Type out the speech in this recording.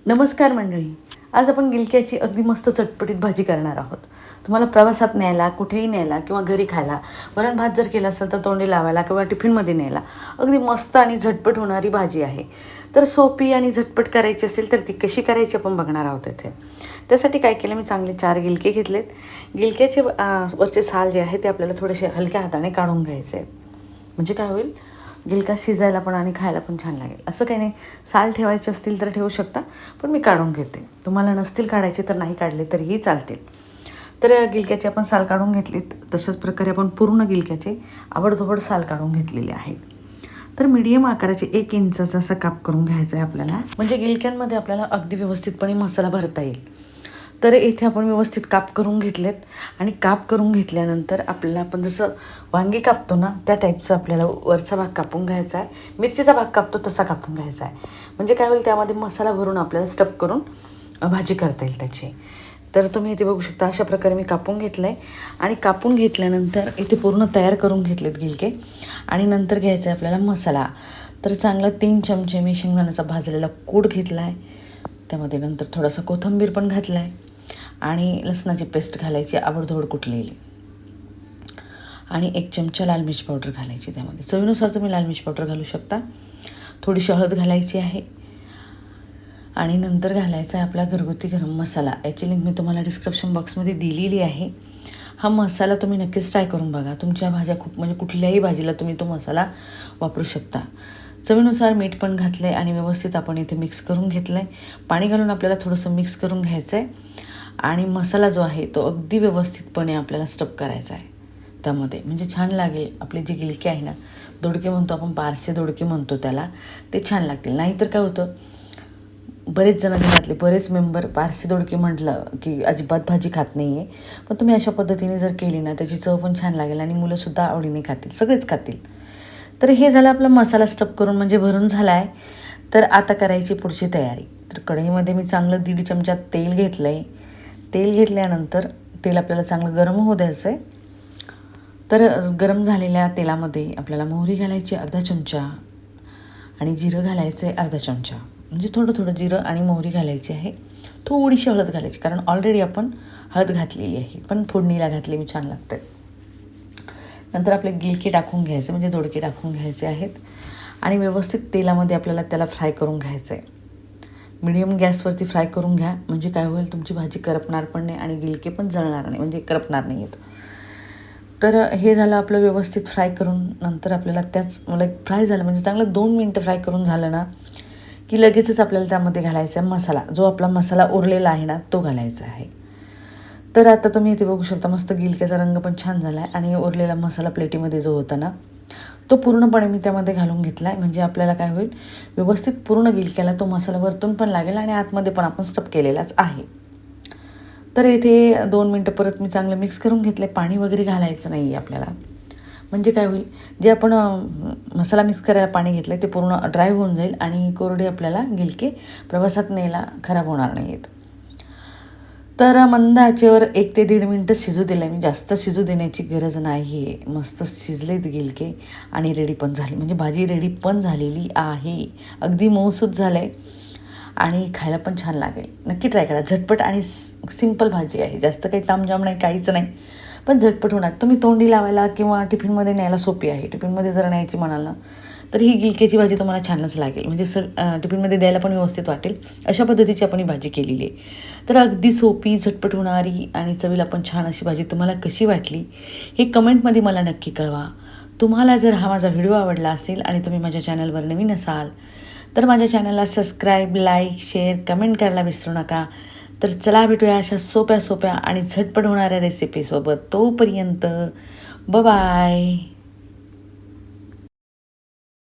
नमस्कार मंडळी. आज आपण गिलक्याची अगदी मस्त चटपटीत भाजी करणार आहोत. तुम्हाला प्रवासात न्यायला, कुठेही न्यायला किंवा घरी खायला वरण भात जर केला असेल तर तोंडी लावायला किंवा टिफिनमध्ये न्यायला अगदी मस्त आणि झटपट होणारी भाजी आहे. तर सोपी आणि झटपट करायची असेल तर ती कशी करायची आपण बघणार आहोत इथे. त्यासाठी काय केलं, मी चांगले 4 गिलके घेतलेत. गिलक्याचे वरचे साल जे आहे ते आपल्याला थोडेसे हलक्या हाताने काढून घ्यायचे आहेत. म्हणजे काय होईल, गिलका शिजायला पण आणि खायला पण छान लागेल. असं काही नाही, साल ठेवायचे असतील तर ठेवू शकता, पण मी काढून घेते. तुम्हाला नसतील काढायचे तर नाही काढले तरीही चालतील. तर गिलक्याचे आपण साल काढून घेतलीत. तशाच प्रकारे आपण पूर्ण गिलक्याचे आवडधोबड साल काढून घेतलेले आहेत. तर मीडियम आकाराचे 1 इंचाचा असा काप करून घ्यायचा आहे आपल्याला, म्हणजे गिलक्यांमध्ये आपल्याला अगदी व्यवस्थितपणे मसाला भरता येईल. तर इथे आपण व्यवस्थित काप करून घेतलेत आणि काप करून घेतल्यानंतर आपल्याला आपण जसं वांगी कापतो ना त्या टाईपचं आपल्याला वरचा भाग कापून घ्यायचा आहे. मिरचीचा भाग कापतो तसा कापून घ्यायचा आहे. म्हणजे काय होईल, त्यामध्ये मसाला भरून आपल्याला स्टफ करून भाजी करता येईल त्याची. तर तुम्ही इथे बघू शकता, अशा प्रकारे मी कापून घेतलं आहे. आणि कापून घेतल्यानंतर इथे पूर्ण तयार करून घेतलेत गिलके. आणि नंतर घ्यायचा आहे आपल्याला मसाला. तर चांगला 3 चमचे मी शेंगदाण्याचा भाजलेला कूट घेतला आहे. त्यामध्ये नंतर थोडासा कोथिंबीर पण घातला आहे आणि लसणाची पेस्ट घालायची आवडधोड कुटलेली. आणि 1 चमचा लाल मिर्च पावडर घालायची. त्यामध्ये चवीनुसार तुम्ही लाल मिर्च पावडर घालू शकता. थोडीशी हळद घालायची आहे. आणि नंतर घालायचा आहे आपला घरगुती गरम मसाला. याची लिंक मी तुम्हाला डिस्क्रिप्शन बॉक्समध्ये दिलेली आहे. हा मसाला तुम्ही नक्कीच ट्राय करून बघा. तुमच्या भाज्या म्हणजे कुठल्याही भाजीला तुम्ही तो मसाला वापरू शकता. चवीनुसार मीठ पण घातलं आहे आणि व्यवस्थित आपण इथे मिक्स करून घेतलं आहे. पाणी घालून आपल्याला थोडंसं मिक्स करून घ्यायचं आहे. आणि मसाला जो आहे तो अगदी व्यवस्थितपणे आपल्याला स्टफ करायचा आहे त्यामध्ये, म्हणजे छान लागेल. आपले जे गिलके आहे ना, दोडके म्हणतो आपण, पारसे दोडके म्हणतो त्याला, ते छान लागतील. नाहीतर काय होतं, बरेच जण घरातले बरेच मेंबर पारसे दोडके म्हटलं की अजिबात भाजी खात नाही आहे. पण तुम्ही अशा पद्धतीने जर केली ना, त्याची चव पण छान लागेल आणि मुलंसुद्धा आवडीने खातील, सगळेच खातील. तर हे झालं आपला मसाला स्टफ करून, म्हणजे भरून झाला आहे. तर आता करायची पुढची तयारी. तर कढईमध्ये मी चांगलं 1.5 चमचा तेल घेतलं आहे. तेल घेतल्यानंतर तेल आपल्याला चांगलं गरम होऊ द्यायचं आहे. तर गरम झालेल्या तेलामध्ये आपल्याला मोहरी घालायची 1/2 चमचा आणि जिरं घालायचं आहे 1/2 चमचा. म्हणजे थोडं जिरं आणि मोहरी घालायची आहे. थोडीशी हळद घालायची, कारण ऑलरेडी आपण हळद घातलेली आहे, पण फोडणीला घातली मी, छान लागतं. नंतर आपले गिलके टाकून घ्यायचे, म्हणजे दोडके टाकून घ्यायचे आहेत. आणि व्यवस्थित तेलामध्ये आपल्याला त्याला फ्राय करून घ्यायचं आहे. मीडियम गॅसवरती फ्राय करून घ्या, म्हणजे काय होईल, तुमची भाजी करपणार पण नाही आणि गिलके पण जळणार नाही, म्हणजे करपणार नाही आहेत. तर हे झालं आपलं व्यवस्थित फ्राय करून. नंतर आपल्याला फ्राय झालं म्हणजे चांगलं 2 मिनटं फ्राय करून झालं ना, की लगेचच आपल्याला त्यामध्ये घालायचा आहे मसाला. जो आपला मसाला उरलेला आहे ना, तो घालायचा आहे. तर आता तुम्ही इथे बघू शकता, मस्त गिलक्याचा रंग पण छान झाला आहे. आणि उरलेला मसाला प्लेटीमध्ये जो होता ना, तो पूर्णपणे मी त्यामध्ये घालून घेतला आहे. म्हणजे आपल्याला काय होईल, व्यवस्थित पूर्ण गिलक्याला तो मसाला वरतून पण लागेल आणि आतमध्ये पण आपण स्टफ केलेलाच आहे. तर इथे 2 मिनटं परत मी चांगलं मिक्स करून घेतलं. पाणी वगैरे घालायचं नाही आहे आपल्याला. म्हणजे काय होईल, जे आपण मसाला मिक्स करायला पाणी घेतलं ते पूर्ण ड्राय होऊन जाईल आणि कोरडे आपल्याला गिलके प्रवासात न्यायला खराब होणार नाही आहेत. तर मंद आचेवर 1 ते 1.5 मिनटं शिजू दिलं मी. जास्त शिजू देण्याची गरज नाही आहे. मस्त शिजलेत गिलके आणि रेडी पण झाली, म्हणजे भाजी रेडी पण झालेली आहे. अगदी मऊसूत झालं आहे आणि खायला पण छान लागेल. नक्की ट्राय करा. झटपट आणि सिंपल भाजी आहे. जास्त काही तामझाम नाही, काहीच नाही, पण झटपट होणार. तुम्ही तोंडी लावायला किंवा टिफिनमध्ये न्यायला सोपी आहे. टिफिनमध्ये जर न्यायची म्हणाल ना, तर ही गिलक्याची भाजी तुम्हाला छानच लागेल. म्हणजे टिफिनमध्ये द्यायला पण व्यवस्थित वाटेल, अशा पद्धतीची आपण ही भाजी केलेली आहे. तर अगदी सोपी, झटपट होणारी आणि चवीला पण छान अशी भाजी तुम्हाला कशी वाटली हे कमेंटमध्ये मला नक्की कळवा. तुम्हाला जर हा माझा व्हिडिओ आवडला असेल आणि तुम्ही माझ्या चॅनलवर नवीन असाल तर माझ्या चॅनलला सबस्क्राईब, लाईक, शेअर, कमेंट करायला विसरू नका. तर चला भेटूया अशा सोप्या आणि झटपट होणाऱ्या रेसिपीसोबत. तोपर्यंत बाय.